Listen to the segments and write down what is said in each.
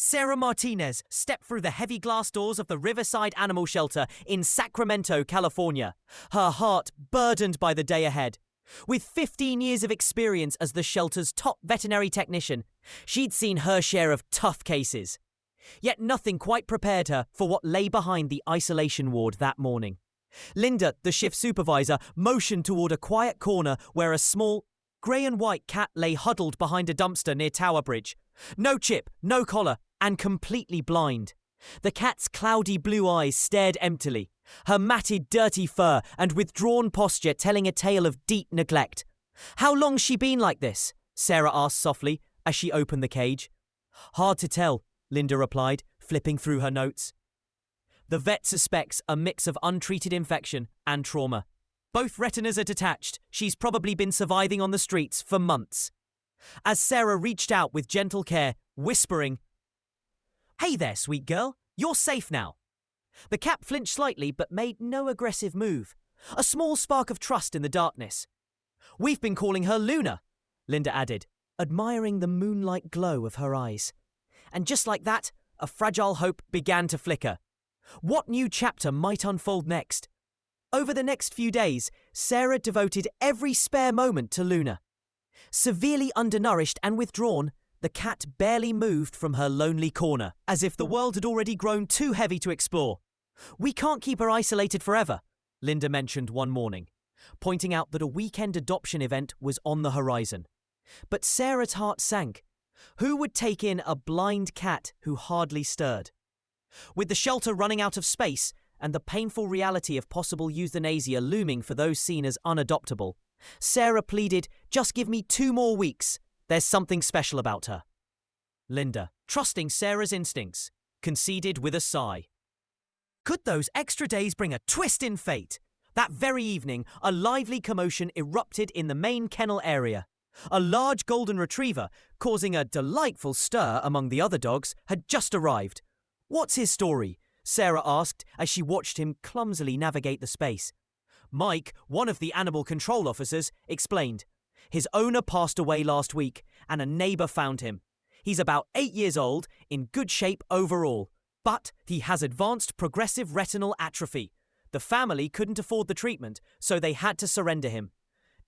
Sarah Martinez stepped through the heavy glass doors of the Riverside Animal Shelter in Sacramento, California, her heart burdened by the day ahead. With 15 years of experience as the shelter's top veterinary technician, she'd seen her share of tough cases. Yet nothing quite prepared her for what lay behind the isolation ward that morning. Linda, the shift supervisor, motioned toward a quiet corner where a small, grey and white cat lay huddled behind a dumpster near Tower Bridge. No chip, no collar, and completely blind. The cat's cloudy blue eyes stared emptily, her matted, dirty fur and withdrawn posture telling a tale of deep neglect. "How long's she been like this?" Sarah asked softly as she opened the cage. "Hard to tell," Linda replied, flipping through her notes. The vet suspects a mix of untreated infection and trauma. Both retinas are detached. She's probably been surviving on the streets for months. As Sarah reached out with gentle care, whispering, "Hey there, sweet girl. You're safe now." The cat flinched slightly but made no aggressive move. A small spark of trust in the darkness. "We've been calling her Luna," Linda added, admiring the moonlight glow of her eyes. And just like that, a fragile hope began to flicker. What new chapter might unfold next? Over the next few days, Sarah devoted every spare moment to Luna. Severely undernourished and withdrawn, the cat barely moved from her lonely corner, as if the world had already grown too heavy to explore. "We can't keep her isolated forever," Linda mentioned one morning, pointing out that a weekend adoption event was on the horizon. But Sarah's heart sank. Who would take in a blind cat who hardly stirred? With the shelter running out of space and the painful reality of possible euthanasia looming for those seen as unadoptable, Sarah pleaded, "Just give me 2 more weeks. There's something special about her." Linda, trusting Sarah's instincts, conceded with a sigh. Could those extra days bring a twist in fate? That very evening, a lively commotion erupted in the main kennel area. A large golden retriever, causing a delightful stir among the other dogs, had just arrived. "What's his story?" Sarah asked as she watched him clumsily navigate the space. Mike, one of the animal control officers, explained. His owner passed away last week, and a neighbor found him. He's about 8 years old, in good shape overall, but he has advanced progressive retinal atrophy. The family couldn't afford the treatment, so they had to surrender him.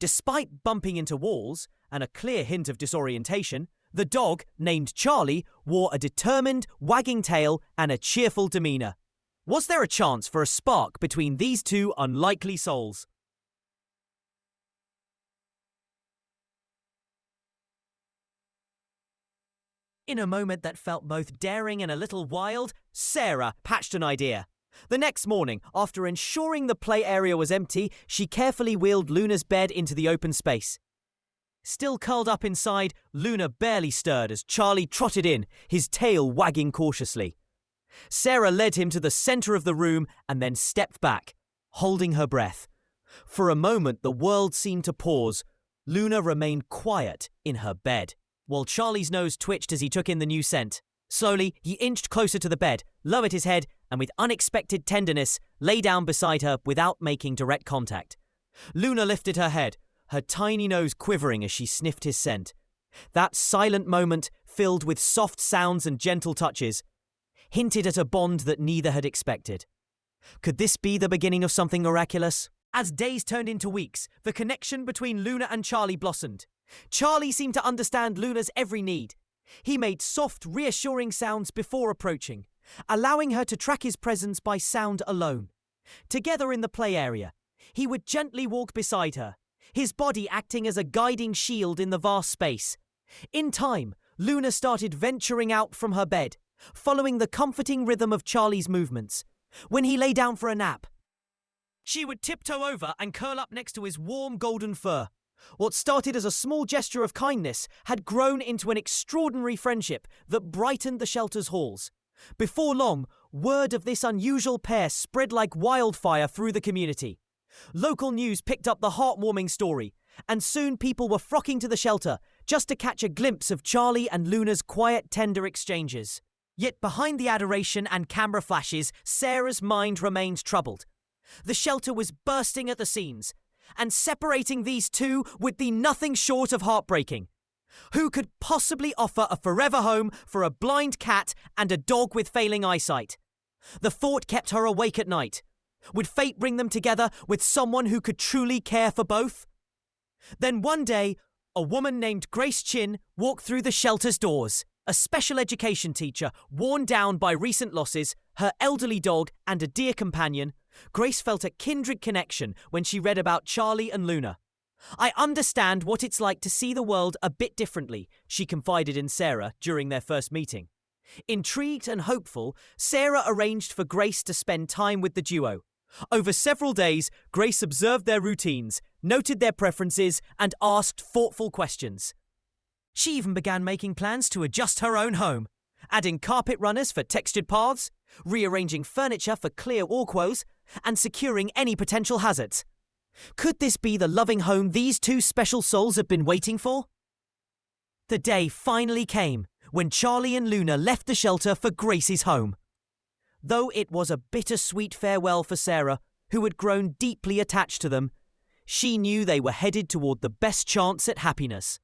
Despite bumping into walls and a clear hint of disorientation, the dog, named Charlie, wore a determined, wagging tail and a cheerful demeanor. Was there a chance for a spark between these two unlikely souls? In a moment that felt both daring and a little wild, Sarah hatched an idea. The next morning, after ensuring the play area was empty, she carefully wheeled Luna's bed into the open space. Still curled up inside, Luna barely stirred as Charlie trotted in, his tail wagging cautiously. Sarah led him to the center of the room and then stepped back, holding her breath. For a moment, the world seemed to pause. Luna remained quiet in her bed, while Charlie's nose twitched as he took in the new scent. Slowly, he inched closer to the bed, lowered his head, and with unexpected tenderness, lay down beside her without making direct contact. Luna lifted her head, her tiny nose quivering as she sniffed his scent. That silent moment, filled with soft sounds and gentle touches, hinted at a bond that neither had expected. Could this be the beginning of something miraculous? As days turned into weeks, the connection between Luna and Charlie blossomed. Charlie seemed to understand Luna's every need. He made soft, reassuring sounds before approaching, allowing her to track his presence by sound alone. Together in the play area, he would gently walk beside her, his body acting as a guiding shield in the vast space. In time, Luna started venturing out from her bed, following the comforting rhythm of Charlie's movements. When he lay down for a nap, she would tiptoe over and curl up next to his warm golden fur. What started as a small gesture of kindness had grown into an extraordinary friendship that brightened the shelter's halls. Before long, word of this unusual pair spread like wildfire through the community. Local news picked up the heartwarming story, and soon people were flocking to the shelter just to catch a glimpse of Charlie and Luna's quiet, tender exchanges. Yet behind the adoration and camera flashes, Sarah's mind remained troubled. The shelter was bursting at the seams, and separating these two would be nothing short of heartbreaking. Who could possibly offer a forever home for a blind cat and a dog with failing eyesight? The thought kept her awake at night. Would fate bring them together with someone who could truly care for both? Then one day, a woman named Grace Chin walked through the shelter's doors. A special education teacher, worn down by recent losses, her elderly dog, and a dear companion, Grace felt a kindred connection when she read about Charlie and Luna. I understand what it's like to see the world a bit differently, she confided in Sarah during their first meeting. Intrigued and hopeful, Sarah arranged for Grace to spend time with the duo. Over several days, Grace observed their routines, noted their preferences, and asked thoughtful questions. She even began making plans to adjust her own home, adding carpet runners for textured paths, rearranging furniture for clear walkways, and securing any potential hazards. Could this be the loving home these two special souls have been waiting for? The day finally came when Charlie and Luna left the shelter for Grace's home. Though it was a bittersweet farewell for Sarah, who had grown deeply attached to them, she knew they were headed toward the best chance at happiness.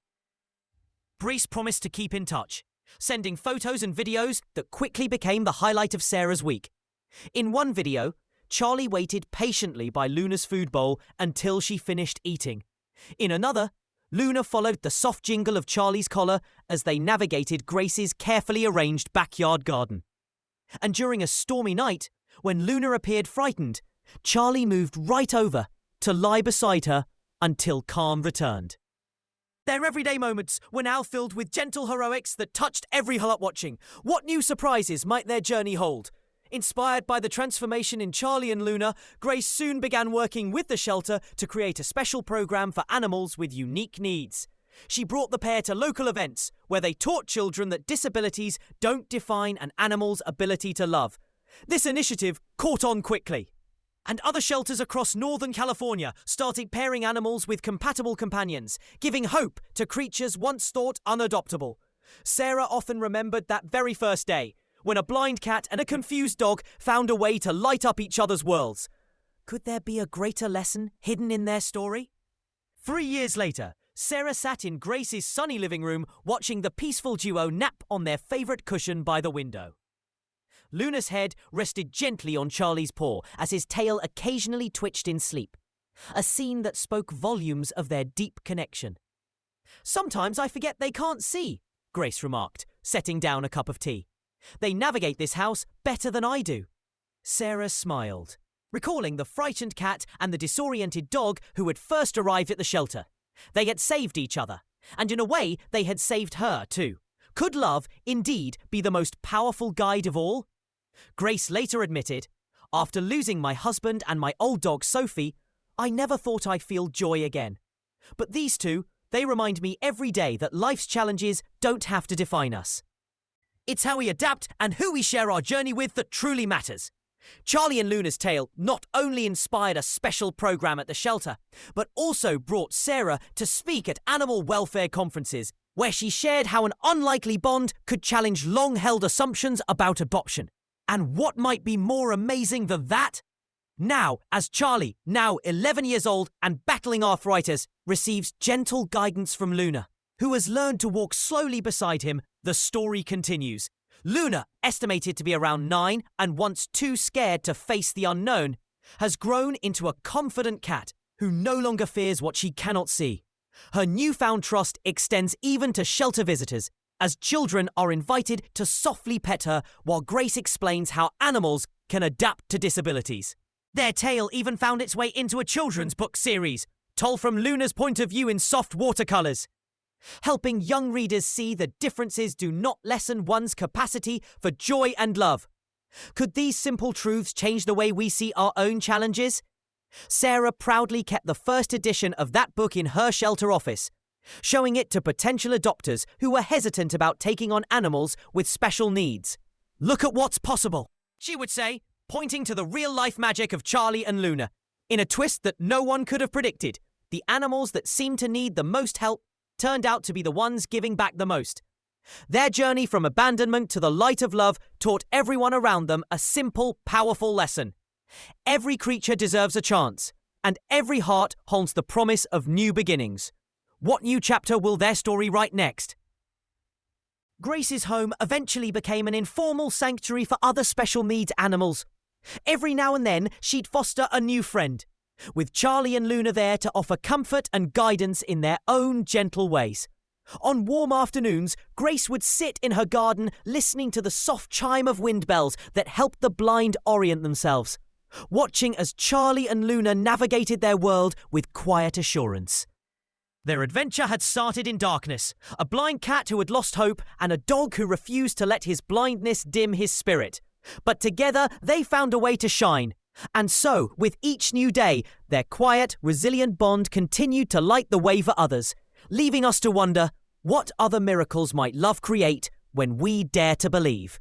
Grace promised to keep in touch, sending photos and videos that quickly became the highlight of Sarah's week. In one video, Charlie waited patiently by Luna's food bowl until she finished eating. In another, Luna followed the soft jingle of Charlie's collar as they navigated Grace's carefully arranged backyard garden. And during a stormy night, when Luna appeared frightened, Charlie moved right over to lie beside her until calm returned. Their everyday moments were now filled with gentle heroics that touched every heart watching. What new surprises might their journey hold? Inspired by the transformation in Charlie and Luna, Grace soon began working with the shelter to create a special program for animals with unique needs. She brought the pair to local events where they taught children that disabilities don't define an animal's ability to love. This initiative caught on quickly, and other shelters across Northern California started pairing animals with compatible companions, giving hope to creatures once thought unadoptable. Sarah often remembered that very first day, when a blind cat and a confused dog found a way to light up each other's worlds. Could there be a greater lesson hidden in their story? 3 years later, Sarah sat in Grace's sunny living room watching the peaceful duo nap on their favourite cushion by the window. Luna's head rested gently on Charlie's paw as his tail occasionally twitched in sleep, a scene that spoke volumes of their deep connection. Sometimes I forget they can't see, Grace remarked, setting down a cup of tea. They navigate this house better than I do. Sarah smiled, recalling the frightened cat and the disoriented dog who had first arrived at the shelter. They had saved each other, and in a way they had saved her too. Could love indeed be the most powerful guide of all? Grace later admitted, after losing my husband and my old dog Sophie, I never thought I'd feel joy again. But these two, they remind me every day that life's challenges don't have to define us. It's how we adapt and who we share our journey with that truly matters. Charlie and Luna's tale not only inspired a special program at the shelter, but also brought Sarah to speak at animal welfare conferences, where she shared how an unlikely bond could challenge long-held assumptions about adoption. And what might be more amazing than that? Now, as Charlie, now 11 years old and battling arthritis, receives gentle guidance from Luna, who has learned to walk slowly beside him, the story continues. Luna, estimated to be around 9 and once too scared to face the unknown, has grown into a confident cat who no longer fears what she cannot see. Her newfound trust extends even to shelter visitors, as children are invited to softly pet her while Grace explains how animals can adapt to disabilities. Their tale even found its way into a children's book series, told from Luna's point of view in soft watercolours, helping young readers see that differences do not lessen one's capacity for joy and love. Could these simple truths change the way we see our own challenges? Sarah proudly kept the first edition of that book in her shelter office, showing it to potential adopters who were hesitant about taking on animals with special needs. Look at what's possible, she would say, pointing to the real-life magic of Charlie and Luna. In a twist that no one could have predicted, the animals that seemed to need the most help turned out to be the ones giving back the most. Their journey from abandonment to the light of love taught everyone around them a simple, powerful lesson. Every creature deserves a chance, and every heart holds the promise of new beginnings. What new chapter will their story write next? Grace's home eventually became an informal sanctuary for other special needs animals. Every now and then, she'd foster a new friend, with Charlie and Luna there to offer comfort and guidance in their own gentle ways. On warm afternoons, Grace would sit in her garden listening to the soft chime of wind bells that helped the blind orient themselves, watching as Charlie and Luna navigated their world with quiet assurance. Their adventure had started in darkness, a blind cat who had lost hope and a dog who refused to let his blindness dim his spirit. But together they found a way to shine. And so, with each new day, their quiet, resilient bond continued to light the way for others, leaving us to wonder, what other miracles might love create when we dare to believe?